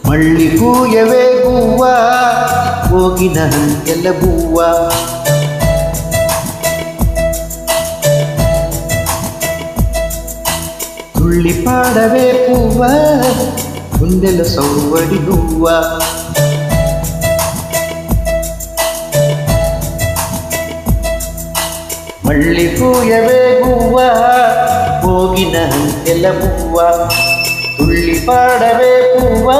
మళ్ళీ పూయవే గువ్వా పోగిన తెల్ల బువ్వా తుళ్ళి పాడవే పువ్వా గుండెల సౌవడి నువ్వా మళ్ళీ పూయవే గువ్వా పోగిన తెల్ల బువ్వా తుళ్ళి పాడవే పువ్వా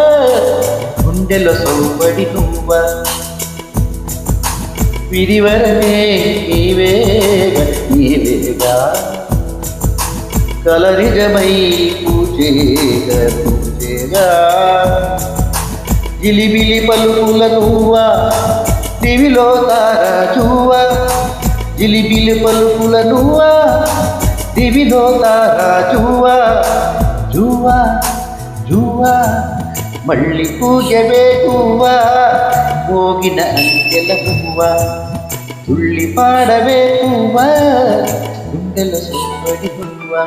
గుండెలో సౌపడి నువ్వా విరివరమే నీవేగా కలరిజమై పూజేగా జిలిబిలి పలుకుల నువ్వా దివిలో తారా చూవా జిలిబిలి పలుకుల నువ్వా దివిలో తారా చూవా జువా జువా మళ్ళీ పూజవే పువ్వా మోగిన అంకెల పువ్వా తుళ్ళి పాడవే పువ్వా గుండెల సొప్పడి పువ్వా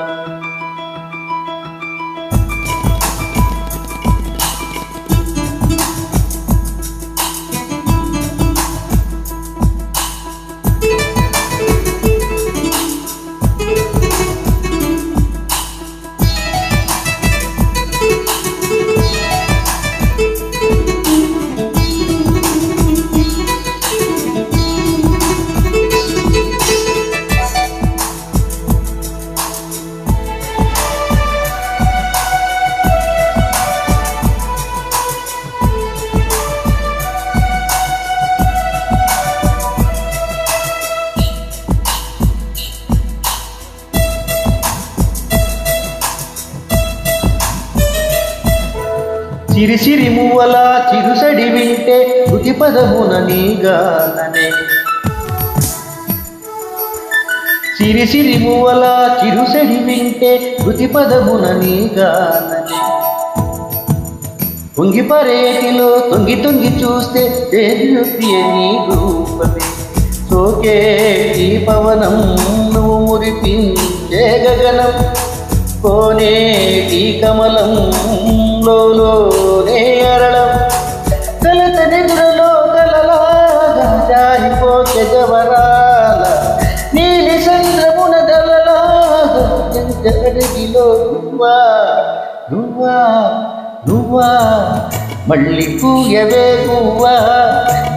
సిరిసిరి మువ్వల చిరుసడి వింటే శృతి పదమున నీగాననే సిరిసిరి మువ్వల చిరుసడి వింటే శృతి పదమున నీగాననే పొంగి పరేటిలో తొంగి తొంగి చూస్తే తేజప్రియ నీ రూపమే సోకే ఈ పవనం నువ్వు మురిపించే గగనం కోనేటి కమలం లోనే అరళం కలత నిద్రలో కలలాగా జారిపోతే జవరాల నీలి చంద్రమున దళలాగా జగడిలో నువ్వా నువ్వా నువ్వా మళ్ళీ పూయవే పువ్వా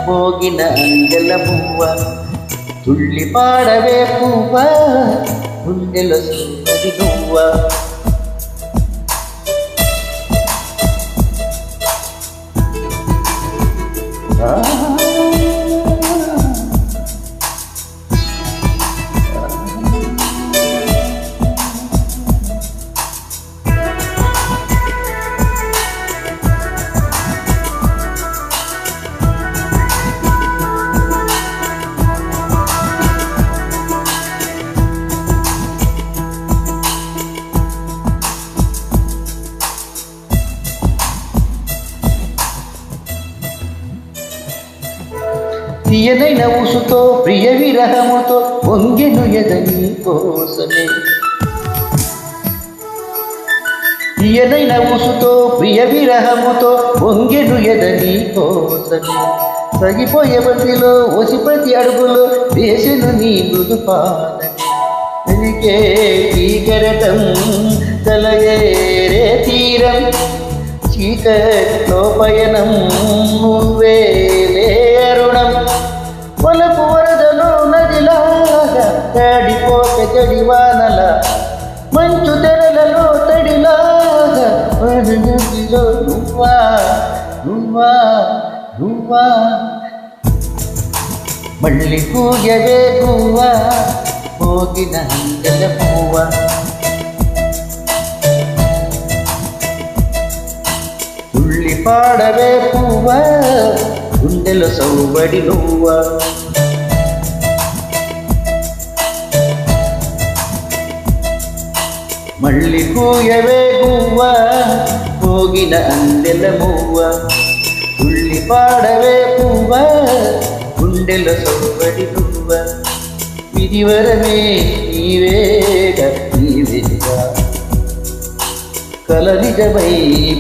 మోగిన అంజల పువ్వా తుళ్ళి పాడవే పువ్వా గుండెల సూపడి నువ్వా తీయనైన ఊసుతో ప్రియ విరహముతో పొంగెను ఎదని కోసమే తీయనైన ఊసుతో ప్రియ విరహముతో పొంగెను ఎదని కోసమే సగిపోయే బంతిలో ఒసి ప్రతి అడుగులో వేసెను నీ మృదు పాదమే వెలికే ఈ కెరటం తలయేరే తీరం చీకట్లో పయనం నువ్వే అరుణం పొలపు వరదలో నదిలాగా తడిపోక జడివానల మంచు తెరలలో తడిలాగా నదిలో నువ్వా నువ్వా నువ్వా మళ్ళీ పూయవే పువ్వా పోగిన అంజల పువ్వా తుళ్ళి పాడవే పువ్వా గుండెల సౌబడి నువ్వా మళ్ళీ కూయవే గువ్వ పోగిన అందెల మువ్వ తుళ్ళి పాడవే పువ్వ గుండెల సవ్వడి నువ్వ విధివరమే నీవేగా నీవేగా కల నిజమై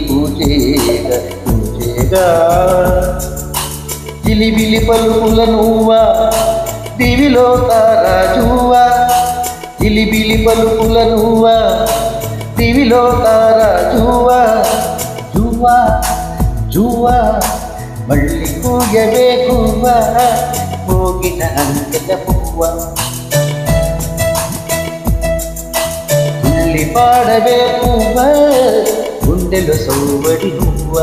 పూజేగా పూజేగా జిలిబిలి పలుకుల నువ్వా దివిలో తారాజువా జిలిబిలి పలుకుల నువ్వా దివిలో తారాజువా జువా జువా మళ్ళీ కూయవే గువ్వ పోగిన అంకెల పువ్వ తుళ్ళి పాడవే పువ్వ గుండెలో సౌవడి నువ్వ